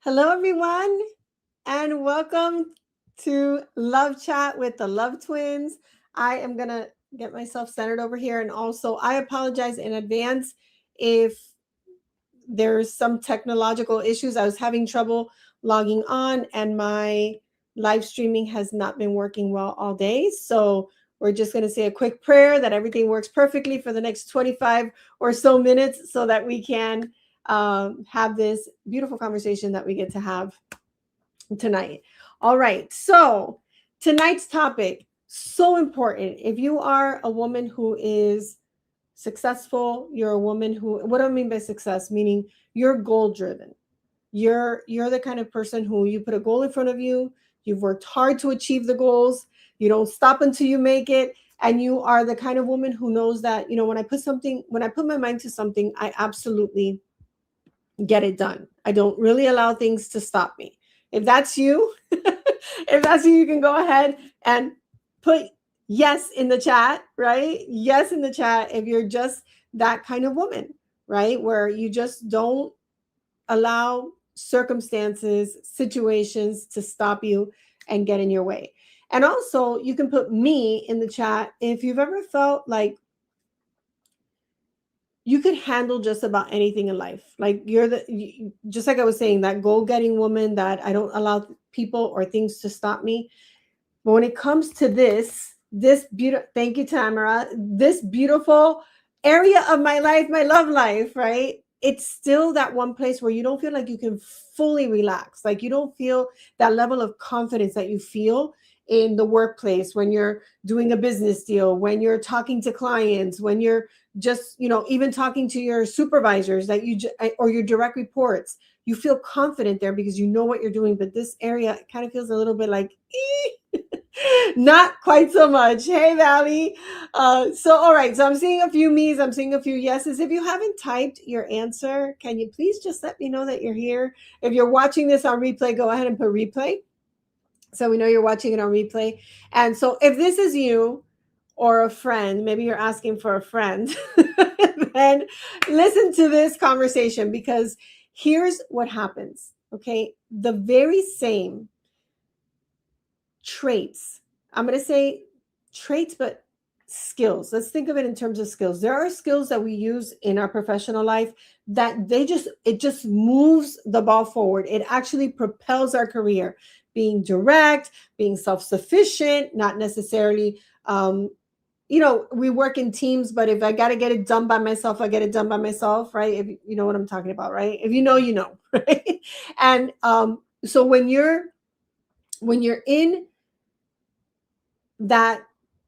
Hello, everyone, and welcome to Love Chat with the Love Twins. I am going to get myself centered over here. And also, I apologize in advance if there's some technological issues. I was having trouble logging on, and my live streaming has not been working well all day. So, we're just going to say a quick prayer that everything works perfectly for the next 25 or so minutes so that we can have this beautiful conversation that we get to have tonight. All right. So, tonight's topic, so important. If you are a woman who is successful, you're a woman who, what do I mean by success? Meaning you're goal driven. You're the kind of person who you put a goal in front of you, you've worked hard to achieve the goals, you don't stop until you make it, and you are the kind of woman who knows that, when I put my mind to something, I absolutely get it done. I don't really allow things to stop me. If that's you, if that's you, you can go ahead and put yes in the chat, right? Yes in the chat if you're just that kind of woman, right? Where you just don't allow circumstances, situations to stop you and get in your way. And also, you can put me in the chat if you've ever felt like you could handle just about anything in life. Like just like I was saying, that goal-getting woman that I don't allow people or things to stop me. But when it comes to this beautiful, thank you, Tamara, this beautiful area of my life, my love life, right? It's still that one place where you don't feel like you can fully relax. Like you don't feel that level of confidence that you feel in the workplace when you're doing a business deal, when you're talking to clients, when you're just, even talking to your supervisors that or your direct reports. You feel confident there because you know what you're doing. But this area kind of feels a little bit like, not quite so much. Hey, Valley. So, all right. So I'm seeing a few me's. I'm seeing a few yeses. If you haven't typed your answer, can you please just let me know that you're here? If you're watching this on replay, go ahead and put replay, so we know you're watching it on replay. And so if this is you or a friend, maybe you're asking for a friend, then listen to this conversation, because here's what happens. Okay. The very same traits, I'm going to say traits, but skills. Let's think of it in terms of skills. There are skills that we use in our professional life that it just moves the ball forward. It actually propels our career. Being direct, being self-sufficient, not necessarily, we work in teams, but if I got to get it done by myself, I get it done by myself, right? If you know what I'm talking about, right? If you know, right? And so when you're in that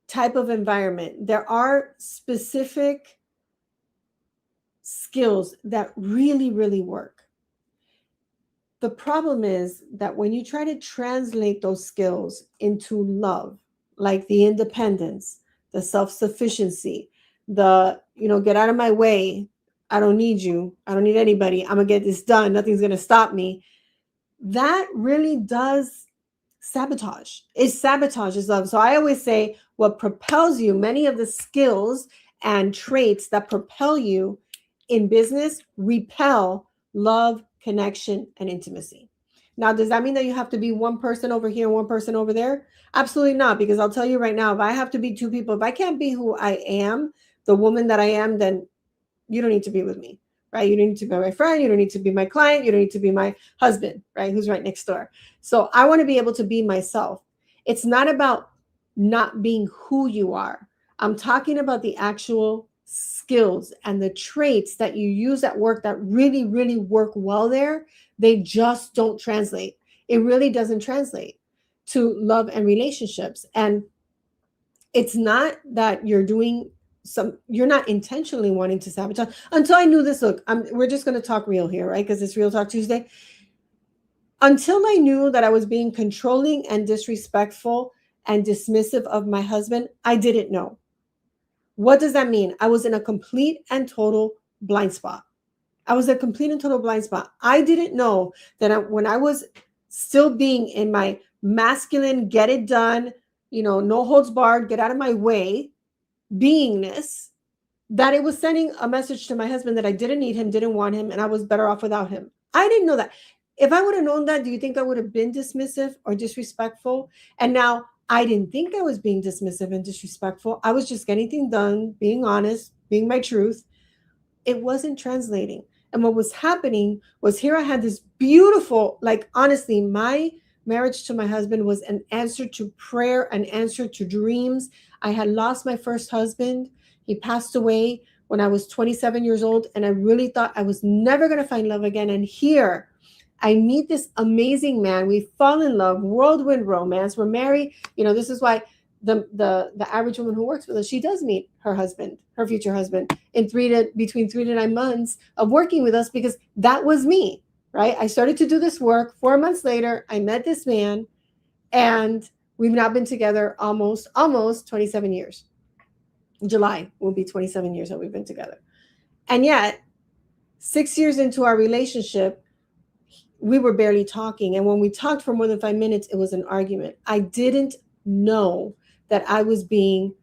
type of environment, there are specific skills that really, really work. The problem is that when you try to translate those skills into love, like the independence, the self-sufficiency, the, get out of my way, I don't need you, I don't need anybody, I'm gonna get this done, nothing's gonna stop me, that really does sabotage. It sabotages love. So I always say what propels you, many of the skills and traits that propel you in business repel love, connection, and intimacy. Now, does that mean that you have to be one person over here and one person over there? Absolutely not, because I'll tell you right now, if I have to be two people, if I can't be who I am, the woman that I am, then you don't need to be with me, right? You don't need to be my friend. You don't need to be my client. You don't need to be my husband, right? Who's right next door. So I want to be able to be myself. It's not about not being who you are. I'm talking about the actual skills and the traits that you use at work that really, really work well there. They just don't translate. It really doesn't translate to love and relationships. And it's not that you're not intentionally wanting to sabotage. Until I knew this, look, we're just going to talk real here, right? Because it's Real Talk Tuesday. Until I knew that I was being controlling and disrespectful and dismissive of my husband, I didn't know. What does that mean? I was in a complete and total blind spot. I didn't know that when I was still being in my masculine, get it done, no holds barred, get out of my way beingness, that it was sending a message to my husband that I didn't need him, didn't want him, and I was better off without him. I didn't know that. If I would have known that, do you think I would have been dismissive or disrespectful? And now I didn't think I was being dismissive and disrespectful. I was just getting things done, being honest, being my truth. It wasn't translating. And what was happening was, here I had this beautiful, like, honestly, my marriage to my husband was an answer to prayer, an answer to dreams. I had lost my first husband. He passed away when I was 27 years old. And I really thought I was never going to find love again. And here I meet this amazing man. We fall in love, whirlwind romance. We're married. This is why the average woman who works with us, she does meet her husband, her future husband, in between 3 to 9 months of working with us, because that was me, right? I started to do this work. 4 months later, I met this man, and we've now been together almost 27 years. In July will be 27 years that we've been together. And yet, 6 years into our relationship, we were barely talking. And when we talked for more than 5 minutes, it was an argument. I didn't know that I was being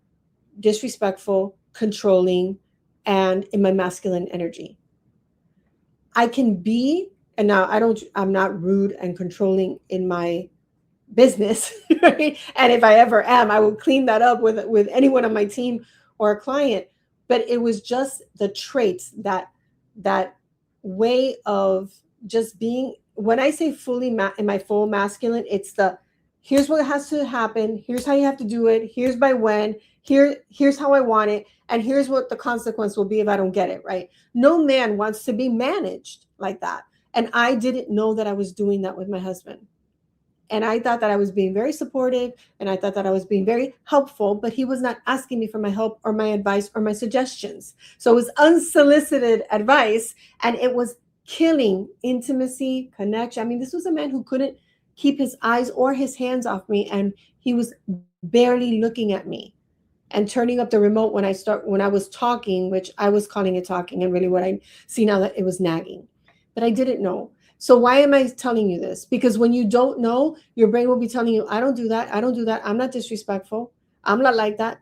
disrespectful, controlling, and in my masculine energy. I can be, and now I'm not rude and controlling in my business, right? And if I ever am, I will clean that up with anyone on my team or a client. But it was just the traits, that way of just being. When I say fully in my full masculine, it's here's what has to happen. Here's how you have to do it. Here's by when. Here's how I want it. And here's what the consequence will be if I don't get it, right? No man wants to be managed like that. And I didn't know that I was doing that with my husband. And I thought that I was being very supportive, and I thought that I was being very helpful, but he was not asking me for my help or my advice or my suggestions. So it was unsolicited advice, and it was killing intimacy, connection. I mean, this was a man who couldn't keep his eyes or his hands off me, and he was barely looking at me and turning up the remote when I was talking, which I was calling it talking, and really what I see now, that it was nagging. But I didn't know. So why am I telling you this? Because when you don't know, your brain will be telling you, I don't do that. I don't do that. I'm not disrespectful. I'm not like that.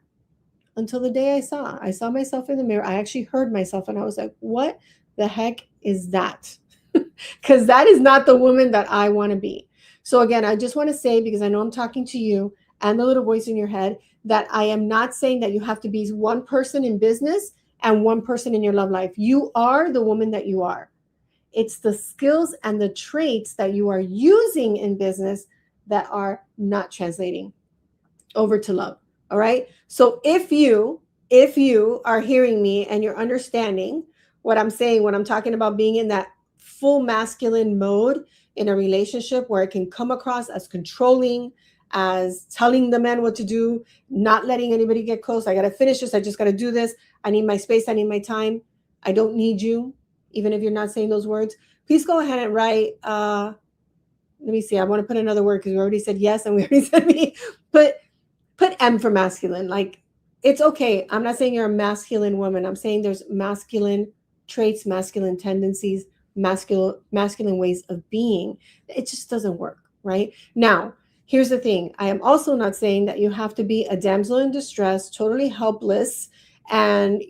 Until the day I saw myself in the mirror. I actually heard myself, and I was like, what the heck is that? Because that is not the woman that I want to be. So again, I just want to say, because I know I'm talking to you and the little voice in your head, that I am not saying that you have to be one person in business and one person in your love life. You are the woman that you are. It's the skills and the traits that you are using in business that are not translating over to love. All right. So if you are hearing me and you're understanding what I'm saying, when I'm talking about being in that full masculine mode in a relationship, where it can come across as controlling, as telling the man what to do, not letting anybody get close. I got to finish this. I just got to do this. I need my space. I need my time. I don't need you. Even if you're not saying those words, please go ahead and write. Let me see. I want to put another word, because we already said yes and we already said me. Put M for masculine. Like, it's okay. I'm not saying you're a masculine woman. I'm saying there's masculine traits, masculine tendencies, masculine ways of being. It just doesn't work, right? Now, here's the thing. I am also not saying that you have to be a damsel in distress, totally helpless, and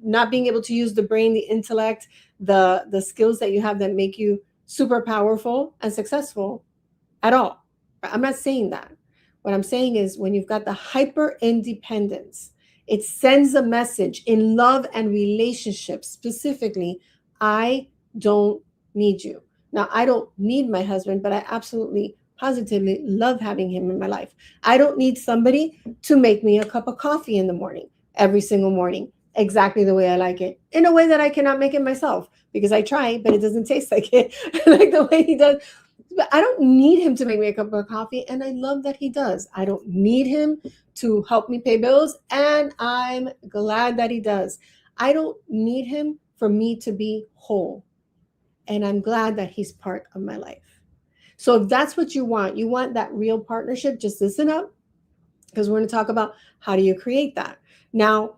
not being able to use the brain, the intellect, the skills that you have that make you super powerful and successful at all. I'm not saying that. What I'm saying is, when you've got the hyper independence, it sends a message in love and relationships specifically. I don't need you. Now, I don't need my husband, but I absolutely positively love having him in my life. I don't need somebody to make me a cup of coffee in the morning, every single morning, exactly the way I like it, in a way that I cannot make it myself, because I try, but it doesn't taste like it, like the way he does. But I don't need him to make me a cup of coffee, and I love that he does. I don't need him to help me pay bills, and I'm glad that he does. I don't need him for me to be whole, and I'm glad that he's part of my life. So if that's what you want that real partnership, just listen up, because we're going to talk about how do you create that. Now,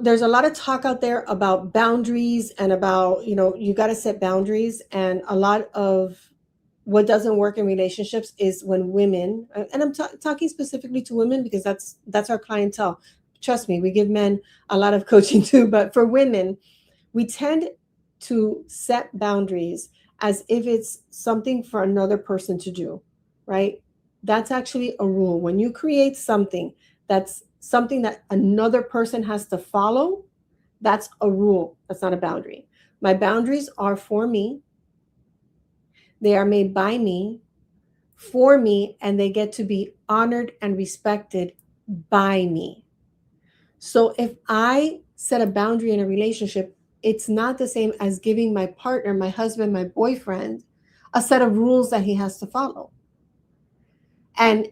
there's a lot of talk out there about boundaries and about, you got to set boundaries. And a lot of what doesn't work in relationships is when women, and I'm talking specifically to women, because that's our clientele. Trust me, we give men a lot of coaching too, but for women, we tend to set boundaries as if it's something for another person to do, right? That's actually a rule. When you create something that's something that another person has to follow, that's a rule. That's not a boundary. My boundaries are for me, they are made by me, for me, and they get to be honored and respected by me. So if I set a boundary in a relationship, it's not the same as giving my partner, my husband, my boyfriend, a set of rules that he has to follow. And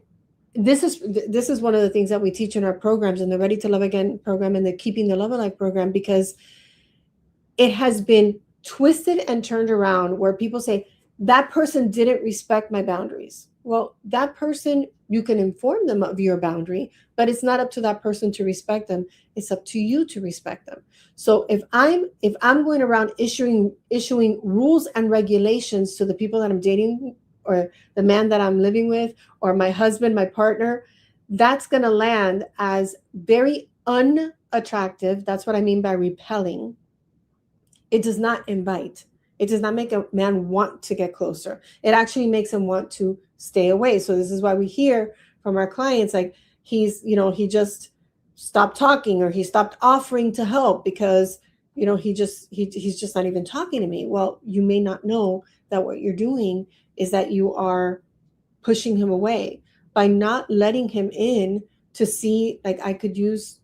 this is one of the things that we teach in our programs, in the Ready to Love Again program and the Keeping the Love Alive program, because it has been twisted and turned around where people say that person didn't respect my boundaries. Well, that person, you can inform them of your boundary, but it's not up to that person to respect them. It's up to you to respect them. So if I'm going around issuing rules and regulations to the people that I'm dating, or the man that I'm living with, or my husband, my partner, that's going to land as very unattractive. That's what I mean by repelling. It does not invite. It does not make a man want to get closer. It actually makes him want to stay away. So this is why we hear from our clients, like, he just stopped talking, or he stopped offering to help because, he's just not even talking to me. Well, you may not know that what you're doing is that you are pushing him away by not letting him in to see, like, I could use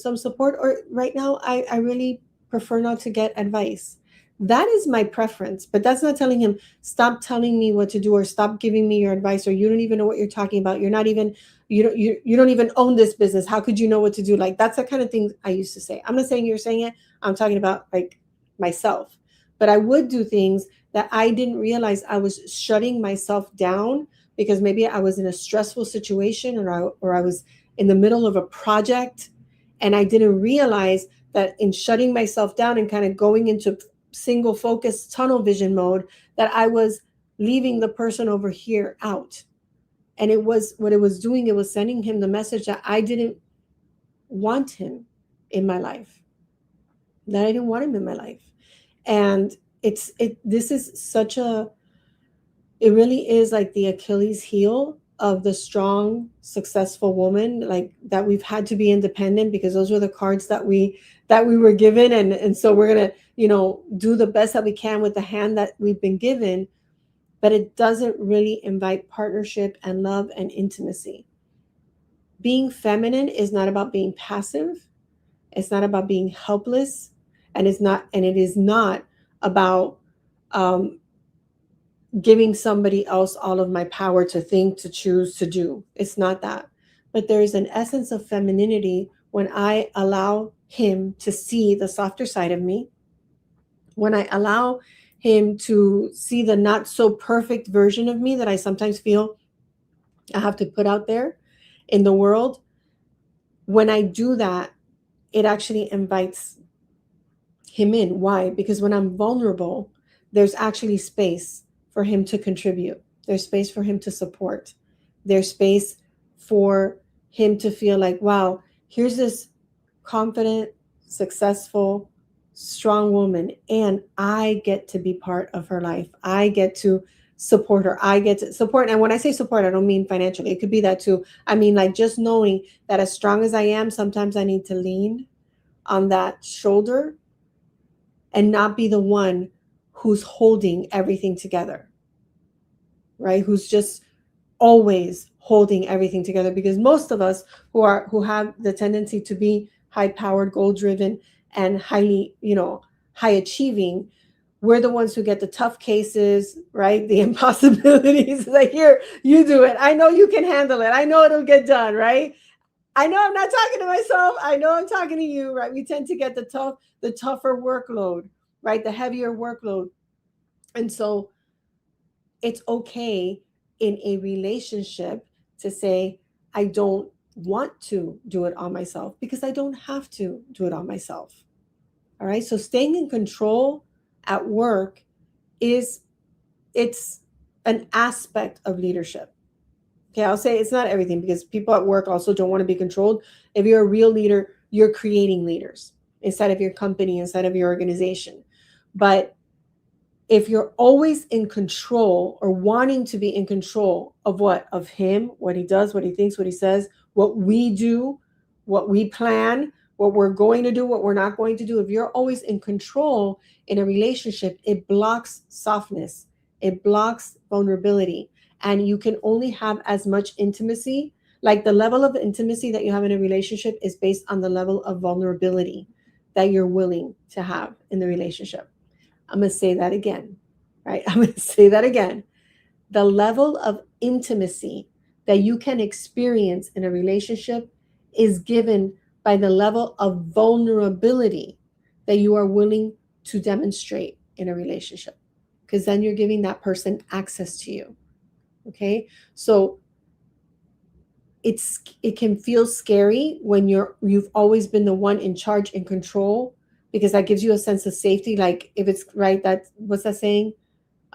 some support, or right now I really prefer not to get advice. That is my preference, but that's not telling him stop telling me what to do, or stop giving me your advice, or you don't even know what you're talking about. You're not even you don't even own this business. How could you know what to do? Like, that's the kind of thing I used to say. I'm not saying you're saying it. I'm talking about, like, myself. But I would do things that I didn't realize I was shutting myself down, because maybe I was in a stressful situation, or I was in the middle of a project, and I didn't realize that in shutting myself down and kind of going into single focus tunnel vision mode, that I was leaving the person over here out. And it was what it was doing, it was sending him the message that I didn't want him in my life, that I didn't want him in my life. And this is such a, it really is like the Achilles heel of the strong, successful woman, like, that we've had to be independent, because those were the cards that we were given. And so we're going to, do the best that we can with the hand that we've been given, but it doesn't really invite partnership and love and intimacy. Being feminine is not about being passive. It's not about being helpless, and it is not about um, giving somebody else all of my power to think, to choose, to do. It's not that. But there is an essence of femininity when I allow him to see the softer side of me, when I allow him to see the not so perfect version of me that I sometimes feel I have to put out there in the world. When I do that, it actually invites him in. Why? Because when I'm vulnerable, there's actually space for him to contribute. There's space for him to support. There's space for him to feel like, wow, here's this confident, successful, strong woman, and I get to be part of her life. I get to support her. I get to support. And when I say support, I don't mean financially. It could be that too. I mean, like, just knowing that as strong as I am, sometimes I need to lean on that shoulder and not be the one who's holding everything together, right? Who's just always holding everything together, because most of us who have the tendency to be high powered, goal driven, and highly, high achieving, we're the ones who get the tough cases, right? The impossibilities. Like, here, you do it. I know you can handle it. I know it'll get done, right? I know I'm not talking to myself. I know I'm talking to you, right? We tend to get the tougher workload, right? The heavier workload. And so it's okay in a relationship to say, I don't want to do it on myself, because I don't have to do it on myself. All right. So staying in control at work it's an aspect of leadership. Okay. I'll say it's not everything, because people at work also don't want to be controlled. If you're a real leader, you're creating leaders inside of your company, inside of your organization. But if you're always in control or wanting to be in control of what? Of him, what he does, what he thinks, what he says, what we do, what we plan, what we're going to do, what we're not going to do. If you're always in control in a relationship, it blocks softness, it blocks vulnerability. And you can only have as much intimacy. Like the level of intimacy that you have in a relationship is based on the level of vulnerability that you're willing to have in the relationship. I'm going to say that again, right? I'm going to say that again. The level of intimacy that you can experience in a relationship is given by the level of vulnerability that you are willing to demonstrate in a relationship. Because then you're giving that person access to you. Okay. So it can feel scary when you've always been the one in charge and control, because that gives you a sense of safety. Like if it's right, that what's that saying?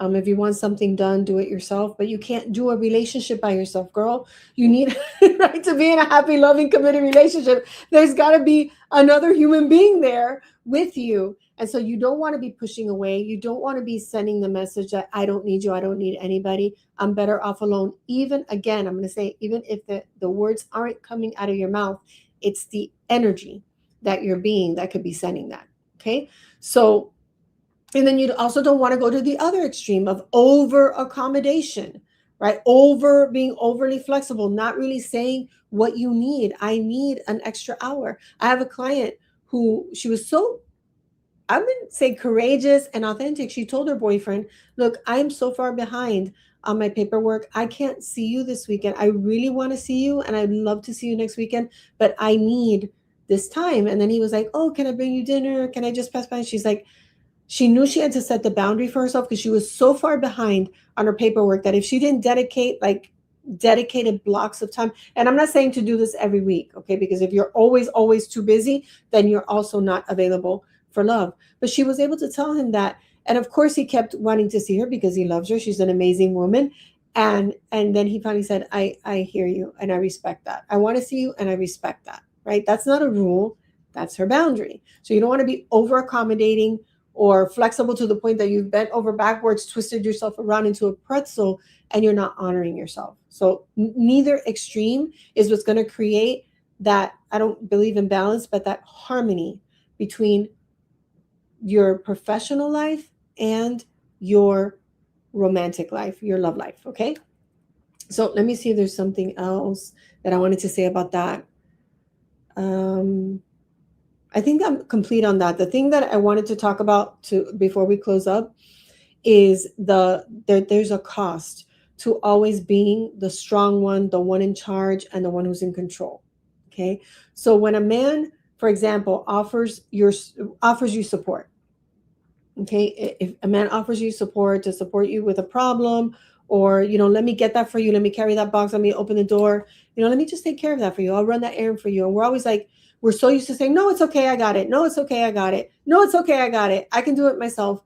If you want something done, do it yourself. But you can't do a relationship by yourself, girl. You need right to be in a happy, loving, committed relationship. There's got to be another human being there with you. And so you don't want to be pushing away. You don't want to be sending the message that I don't need you. I don't need anybody. I'm better off alone. Even again, I'm going to say, even if the words aren't coming out of your mouth, it's the energy that you're being that could be sending that. Okay. So, and then you also don't want to go to the other extreme of over accommodation, right? Over being overly flexible, not really saying what you need. I need an extra hour. I have a client who she was so, I wouldn't say courageous and authentic. She told her boyfriend, look, I'm so far behind on my paperwork. I can't see you this weekend. I really want to see you and I'd love to see you next weekend, but I need this time. And then he was like, oh, can I bring you dinner? Can I just pass by? And she's like, she knew she had to set the boundary for herself because she was so far behind on her paperwork that if she didn't dedicate like dedicated blocks of time, and I'm not saying to do this every week, okay, because if you're always too busy, then you're also not available for love. But she was able to tell him that, and of course he kept wanting to see her because he loves her. She's an amazing woman. And then he finally said, I hear you and I respect that. I want to see you and I respect that, right? That's not a rule, that's her boundary. So you don't want to be over accommodating or flexible to the point that you've bent over backwards, twisted yourself around into a pretzel, and you're not honoring yourself. So neither extreme is what's going to create that. I don't believe in balance, but that harmony between your professional life and your romantic life, your love life. Okay. So let me see if there's something else that I wanted to say about that. I think I'm complete on that. The thing that I wanted to talk about before we close up is there's a cost to always being the strong one, the one in charge, and the one who's in control. Okay. So when a man, for example, offers you support, okay, if a man offers you support to support you with a problem, or let me get that for you, let me carry that box, let me open the door, let me just take care of that for you, I'll run that errand for you. And we're always like, we're so used to saying, no, it's okay, I got it. No, it's okay, I got it. No, it's okay, I got it. I can do it myself.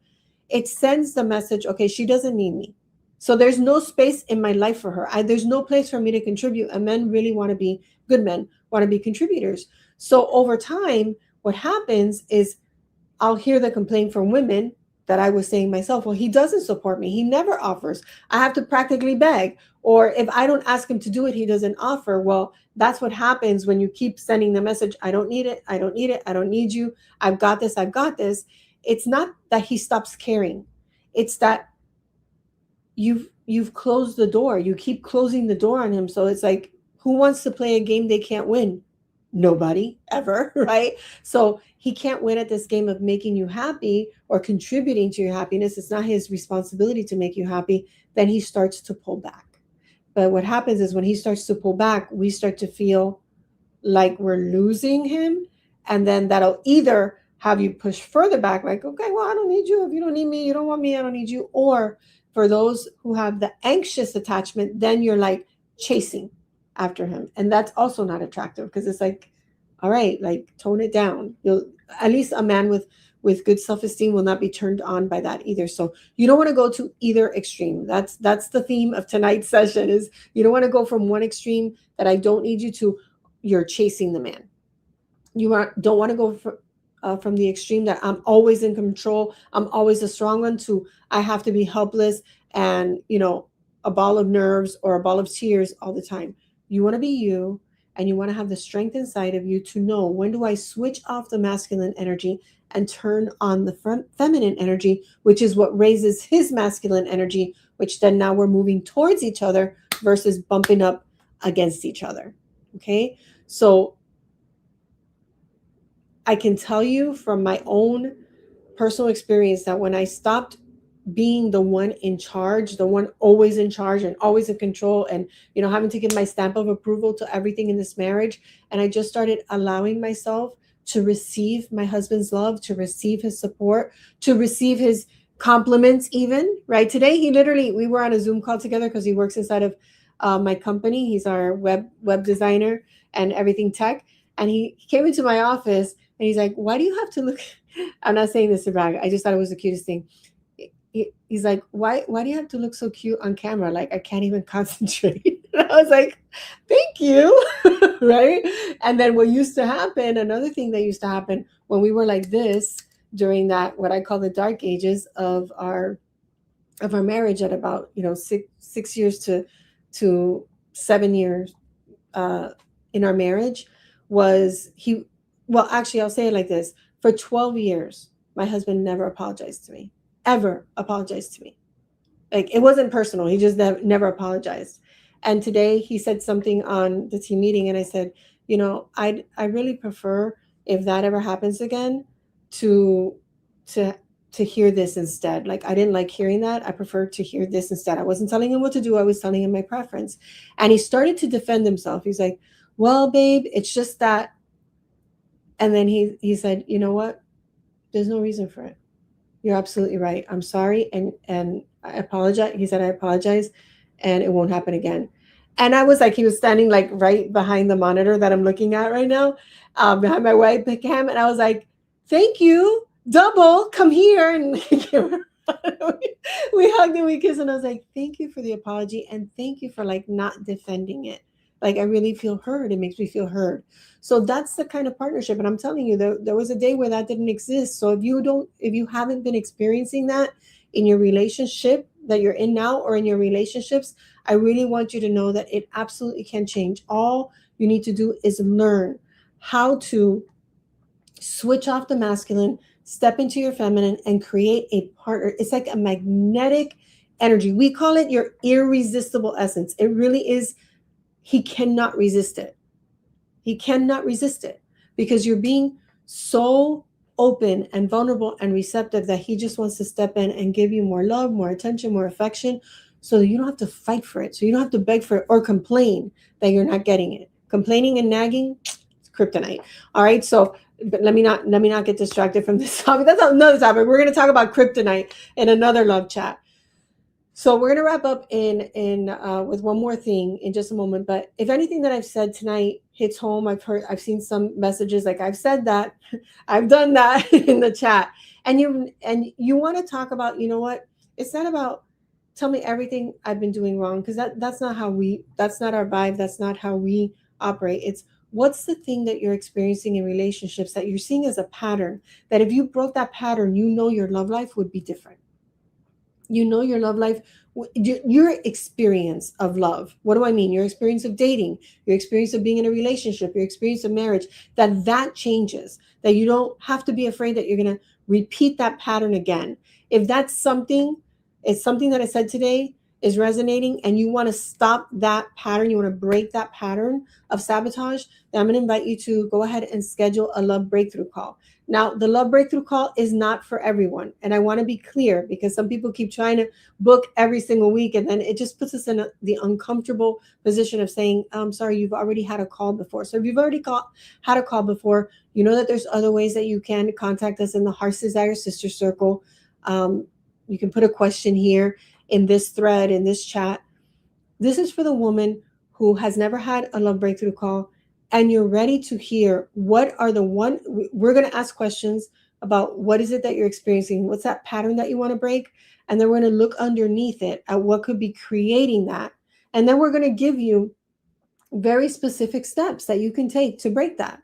It sends the message, okay, she doesn't need me. So there's no space in my life for her. There's no place for me to contribute. And men really want to be, good men want to be contributors. So over time, what happens is I'll hear the complaint from women that I was saying myself, well, he doesn't support me. He never offers. I have to practically beg. Or if I don't ask him to do it, he doesn't offer. Well, that's what happens when you keep sending the message, I don't need it, I don't need it, I don't need you, I've got this, I've got this. It's not that he stops caring. It's that you've closed the door. You keep closing the door on him. So it's like, who wants to play a game they can't win? Nobody ever, right? So he can't win at this game of making you happy or contributing to your happiness. It's not his responsibility to make you happy. Then he starts to pull back. But what happens is when he starts to pull back, we start to feel like we're losing him. And then that'll either have you push further back, like, okay, well, I don't need you. If you don't need me, you don't want me, I don't need you. Or for those who have the anxious attachment, then you're like chasing after him. And that's also not attractive because it's like, all right, like tone it down. At least a man with good self-esteem will not be turned on by that either. So you don't want to go to either extreme. That's the theme of tonight's session is you don't want to go from one extreme that I don't need you to you're chasing the man. You don't want to go from the extreme that I'm always in control, I'm always the strong one, to I have to be helpless and, a ball of nerves or a ball of tears all the time. You want to be you, and you want to have the strength inside of you to know, when do I switch off the masculine energy and turn on the feminine energy, which is what raises his masculine energy, which then now we're moving towards each other versus bumping up against each other. Okay. So I can tell you from my own personal experience that when I stopped being the one in charge, the one always in charge and always in control, and having to give my stamp of approval to everything in this marriage, and I just started allowing myself to receive my husband's love, to receive his support, to receive his compliments. Even right today, we were on a Zoom call together because he works inside of my company. He's our web designer and everything tech, and he came into my office and he's like, "Why do you have to look?" I'm not saying this to brag. I just thought it was the cutest thing. He's like, why do you have to look so cute on camera? Like, I can't even concentrate. And I was like, thank you. Right. And then what used to happen, another thing that used to happen when we were like this during that, what I call the dark ages of our marriage, at about, 6 years to 7 years in our marriage, was well, actually, I'll say it like this. For 12 years, my husband never apologized to me, ever apologized to me. Like, it wasn't personal. He just never apologized. And today he said something on the team meeting, and I said, I really prefer, if that ever happens again, to to to hear this instead. Like, I didn't like hearing that. I prefer to hear this instead. I wasn't telling him what to do. I was telling him my preference. And he started to defend himself. He's like, well, babe, it's just that. And then he said, you know what? There's no reason for it. You're absolutely right. I'm sorry. And I apologize. He said, I apologize, and it won't happen again. And I was like, he was standing like right behind the monitor that I'm looking at right now, behind my webcam. And I was like, thank you. Double, come here. And we hugged and we kissed. And I was like, thank you for the apology. And thank you for like not defending it. Like, I really feel heard. It makes me feel heard. So that's the kind of partnership. And I'm telling you, there was a day where that didn't exist. So if you haven't been experiencing that in your relationship that you're in now, or in your relationships, I really want you to know that it absolutely can change. All you need to do is learn how to switch off the masculine, step into your feminine, and create a partner. It's like a magnetic energy. We call it your irresistible essence. It really is. He cannot resist it. He cannot resist it, because you're being so open and vulnerable and receptive that he just wants to step in and give you more love, more attention, more affection, so that you don't have to fight for it. So you don't have to beg for it or complain that you're not getting it. Complaining and nagging, it's kryptonite. All right. So, but let me not get distracted from this topic. That's another topic. We're going to talk about kryptonite in another love chat. So we're going to wrap up in with one more thing in just a moment. But if anything that I've said tonight hits home, I've seen some messages like, I've said that, I've done that in the chat, and you want to talk about, you know what? It's not about tell me everything I've been doing wrong, because that's not that's not our vibe. That's not how we operate. It's, what's the thing that you're experiencing in relationships that you're seeing as a pattern, that if you broke that pattern, your love life would be different. Your love life, your experience of love. What do I mean? Your experience of dating, your experience of being in a relationship, your experience of marriage, that changes, that you don't have to be afraid that you're going to repeat that pattern again. If that's something, it's something that I said today is resonating, and you want to stop that pattern, you want to break that pattern of sabotage, then I'm going to invite you to go ahead and schedule a love breakthrough call. Now, the love breakthrough call is not for everyone. And I want to be clear, because some people keep trying to book every single week, and then it just puts us in the uncomfortable position of saying, I'm sorry, you've already had a call before. So if you've already had a call before, you know that there's other ways that you can contact us in the Heart's Desire Sister Circle. You can put a question here in this thread, in this chat. This is for the woman who has never had a love breakthrough call, and you're ready to hear we're going to ask questions about what is it that you're experiencing, what's that pattern that you want to break, and then we're going to look underneath it at what could be creating that, and then we're going to give you very specific steps that you can take to break that.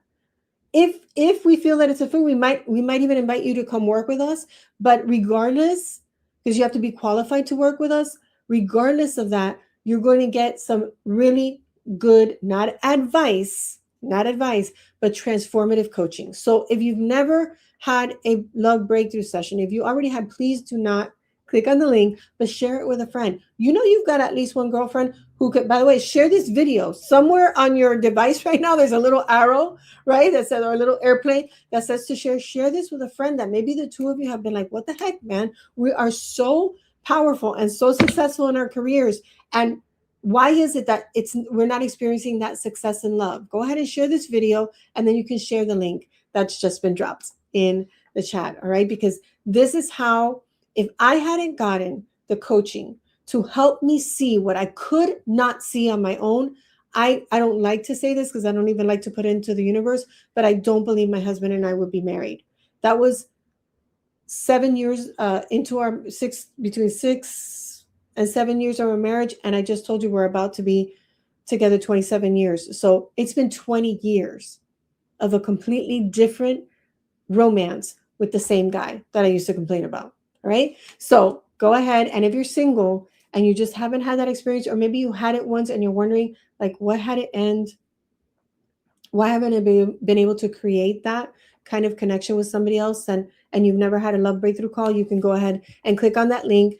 If we feel that it's a fit, we might even invite you to come work with us. But regardless, because you have to be qualified to work with us, regardless of that, you're going to get some really good, not advice, but transformative coaching. So if you've never had a love breakthrough session, if you already had, please do not click on the link, but share it with a friend. You know, you've got at least one girlfriend who could, by the way, share this video somewhere on your device right now. There's a little arrow, right, that says, or a little airplane that says to share this with a friend that maybe the two of you have been like, what the heck, man? We are so powerful and so successful in our careers. And why is it that we're not experiencing that success in love? Go ahead and share this video, and then you can share the link that's just been dropped in the chat. All right, because this is how, if I hadn't gotten the coaching to help me see what I could not see on my own, I don't like to say this because I don't even like to put it into the universe, but I don't believe my husband and I would be married. That was 7 years into our between 6 and 7 years of our marriage. And I just told you we're about to be together 27 years. So it's been 20 years of a completely different romance with the same guy that I used to complain about. All right. So go ahead. And if you're single and you just haven't had that experience, or maybe you had it once and you're wondering, like, what had it end? Why haven't I been able to create that kind of connection with somebody else? And you've never had a love breakthrough call, you can go ahead and click on that link.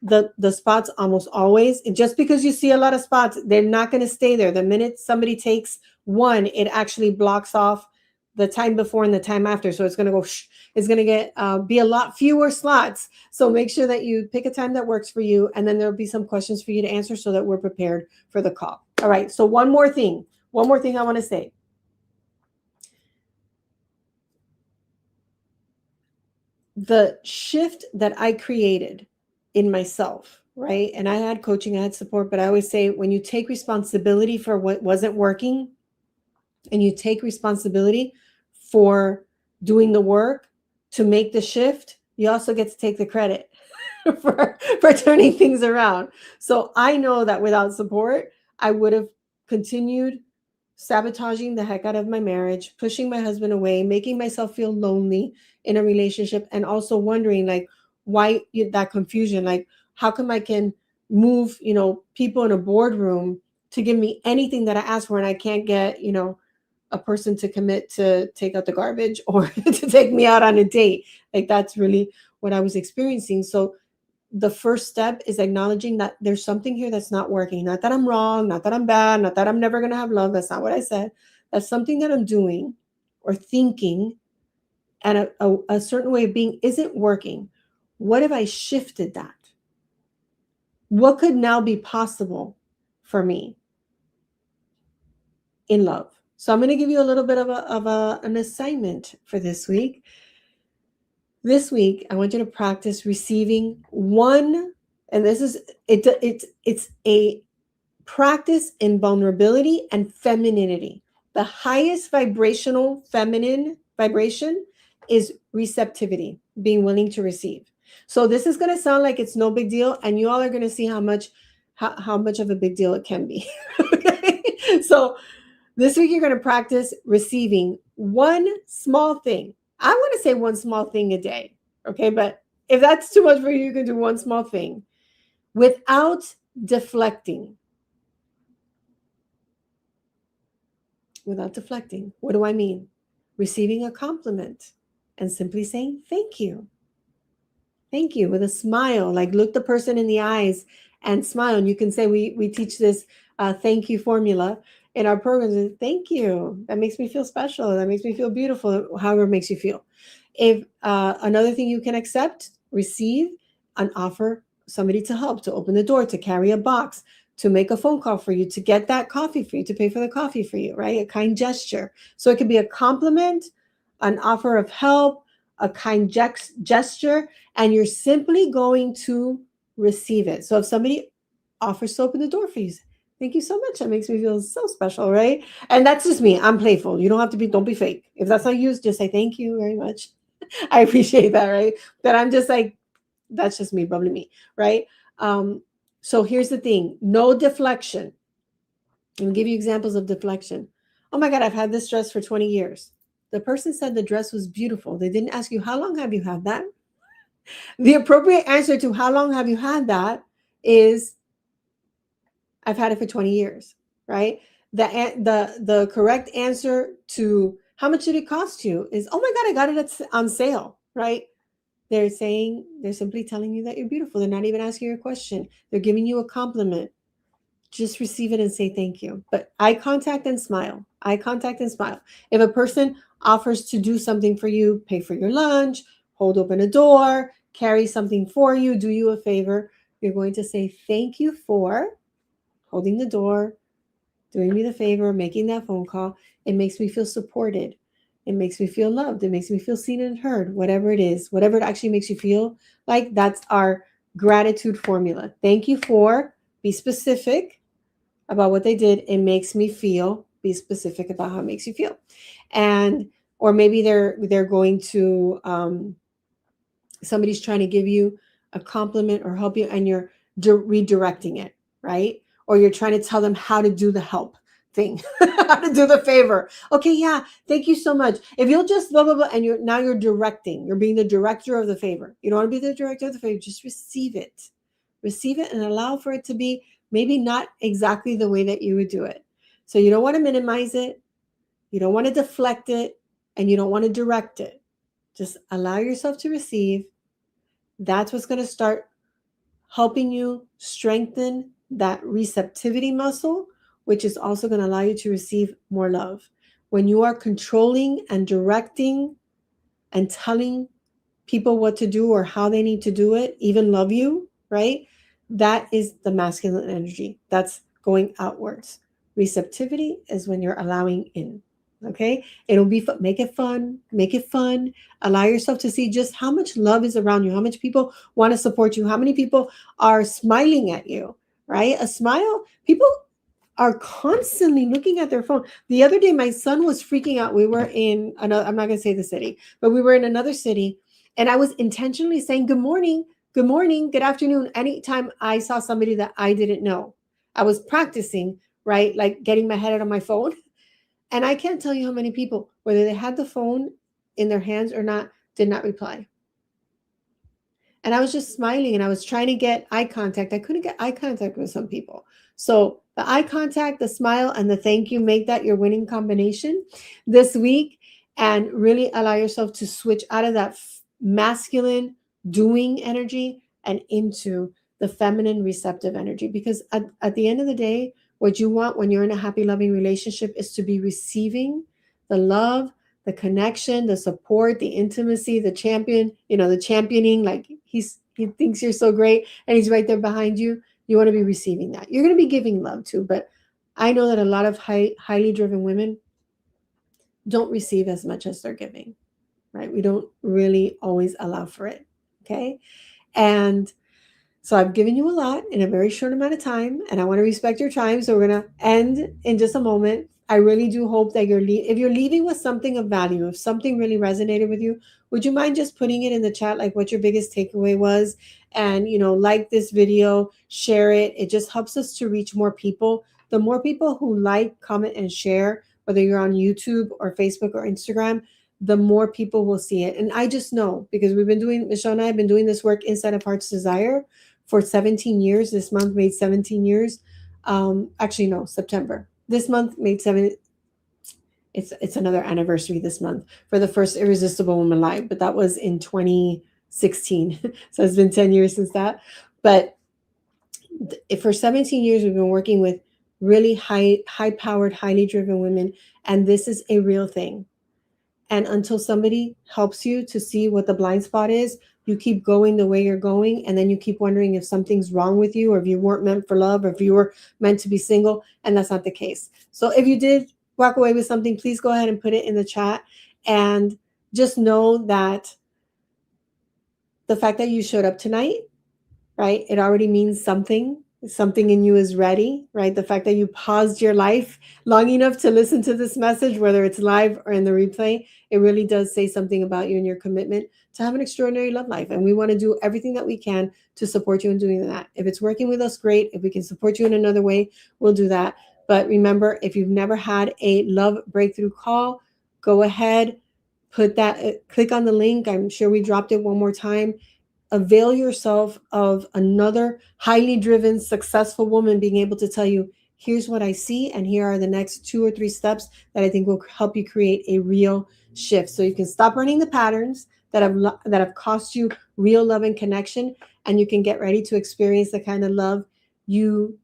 The spots almost always, just because you see a lot of spots, they're not going to stay there. The minute somebody takes one, it actually blocks off the time before and the time after. So it's going to go, it's going to get be a lot fewer slots. So make sure that you pick a time that works for you. And then there'll be some questions for you to answer so that we're prepared for the call. All right. So one more thing I want to say. The shift that I created in myself, right? And I had coaching, I had support, but I always say, when you take responsibility for what wasn't working and you take responsibility for doing the work to make the shift, you also get to take the credit for turning things around. So I know that without support, I would have continued sabotaging the heck out of my marriage, pushing my husband away, making myself feel lonely in a relationship, and also wondering, like, why that confusion, like, how come I can move, people in a boardroom to give me anything that I ask for, and I can't get, a person to commit to take out the garbage or to take me out on a date. Like, that's really what I was experiencing. So the first step is acknowledging that there's something here that's not working. Not that I'm wrong, not that I'm bad, not that I'm never going to have love. That's not what I said. That's something that I'm doing or thinking, and a certain way of being isn't working. What if I shifted that? What could now be possible for me in love? So I'm going to give you a little bit of an assignment for this week. This week, I want you to practice receiving one, and this is it's a practice in vulnerability and femininity. The highest vibrational feminine vibration is receptivity, being willing to receive. So this is going to sound like it's no big deal, and you all are going to see how much of a big deal it can be. Okay? So this week you're going to practice receiving one small thing. I want to say one small thing a day, okay? But if that's too much for you, you can do one small thing without deflecting. Without deflecting. What do I mean? Receiving a compliment and simply saying, thank you. Thank you, with a smile. Like, look the person in the eyes and smile. And you can say, we teach this thank you formula in our programs. Thank you. That makes me feel special. That makes me feel beautiful, however it makes you feel. If another thing you can accept, receive an offer, somebody to help, to open the door, to carry a box, to make a phone call for you, to get that coffee for you, to pay for the coffee for you, right? A kind gesture. So it could be a compliment, an offer of help, a kind gesture, and you're simply going to receive it. So if somebody offers to open the door for you, thank you so much. That makes me feel so special, right? And that's just me. I'm playful. You don't have to don't be fake. If that's not you, just say thank you very much. I appreciate that, right? That I'm just like, that's just me, bubbly me, right? So here's the thing, no deflection. I'll give you examples of deflection. Oh my God, I've had this dress for 20 years. The person said the dress was beautiful. They didn't ask you, how long have you had that? The appropriate answer to how long have you had that is, I've had it for 20 years, right? The correct answer to how much did it cost you is, oh my God, I got it on sale, right? They're simply telling you that you're beautiful. They're not even asking you a question. They're giving you a compliment. Just receive it and say thank you. But eye contact and smile. Eye contact and smile. If a person offers to do something for you, pay for your lunch, hold open a door, carry something for you, do you a favor, you're going to say thank you for holding the door, doing me the favor, making that phone call. It makes me feel supported. It makes me feel loved. It makes me feel seen and heard, whatever it is, whatever it actually makes you feel like. That's our gratitude formula. Thank you for, be specific about what they did. It makes me feel, be specific about how it makes you feel. And, or maybe they're going to, somebody's trying to give you a compliment or help you, and you're redirecting it, right? Or you're trying to tell them how to do the help thing, how to do the favor. Okay, yeah, thank you so much. If you'll just blah, blah, blah, and you're directing, you're being the director of the favor. You don't want to be the director of the favor, just receive it. Receive it and allow for it to be maybe not exactly the way that you would do it. So you don't want to minimize it, you don't want to deflect it, and you don't want to direct it. Just allow yourself to receive. That's what's going to start helping you strengthen that receptivity muscle, which is also going to allow you to receive more love. When you are controlling and directing and telling people what to do or how they need to do it, even love you, right? That is the masculine energy. That's going outwards. Receptivity is when you're allowing in. Okay, it'll be fun. Make it fun. Make it fun. Allow yourself to see just how much love is around you, how much people want to support you, how many people are smiling at you, right? A smile, people are constantly looking at their phone. The other day, my son was freaking out. We were in another, I'm not going to say the city, but we were in another city, and I was intentionally saying good morning, good afternoon, anytime I saw somebody that I didn't know. I was practicing, right? Like getting my head out of my phone. And I can't tell you how many people, whether they had the phone in their hands or not, did not reply. And I was just smiling and I was trying to get eye contact. I couldn't get eye contact with some people. So the eye contact, the smile, and the thank you, make that your winning combination this week, and really allow yourself to switch out of that masculine doing energy and into the feminine receptive energy. Because at the end of the day, what you want when you're in a happy, loving relationship is to be receiving the love, the connection, the support, the intimacy, the champion, the championing, like he thinks you're so great and he's right there behind you. You want to be receiving that. You're going to be giving love too, but I know that a lot of highly driven women don't receive as much as they're giving, right? We don't really always allow for it, okay? And so I've given you a lot in a very short amount of time, and I want to respect your time. So we're going to end in just a moment. I really do hope that if you're leaving with something of value, if something really resonated with you, would you mind just putting it in the chat, like what your biggest takeaway was? And, like this video, share it. It just helps us to reach more people. The more people who like, comment, and share, whether you're on YouTube or Facebook or Instagram, the more people will see it. And I just know, because Michelle and I have been doing this work inside of Heart's Desire for 17 years. This month made 17 years. Actually, no, September. This month made 7. It's another anniversary this month for the first Irresistible Woman Live, but that was in 2016. So it's been 10 years since that. But for 17 years, we've been working with really high-powered, highly driven women, and this is a real thing. And until somebody helps you to see what the blind spot is, you keep going the way you're going, and then you keep wondering if something's wrong with you, or if you weren't meant for love, or if you were meant to be single, and that's not the case. So if you did walk away with something, please go ahead and put it in the chat, and just know that the fact that you showed up tonight, right, it already means something. Something in you is ready, right? The fact that you paused your life long enough to listen to this message, whether it's live or in the replay, it really does say something about you and your commitment to have an extraordinary love life. And we want to do everything that we can to support you in doing that. If it's working with us, great. If we can support you in another way, we'll do that. But remember, if you've never had a love breakthrough call, go ahead, click on the link. I'm sure we dropped it one more time. Avail yourself of another highly driven, successful woman being able to tell you, here's what I see, and here are the next 2 or 3 steps that I think will help you create a real shift. So you can stop running the patterns that have cost you real love and connection, and you can get ready to experience the kind of love you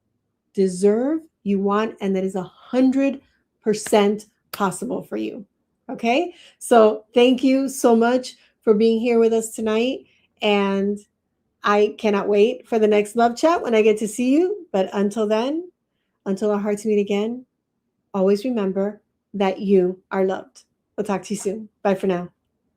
deserve, you want, and that is 100% possible for you. Okay, so thank you so much for being here with us tonight. And I cannot wait for the next love chat when I get to see you. But until then, until our hearts meet again, always remember that you are loved. We'll talk to you soon. Bye for now.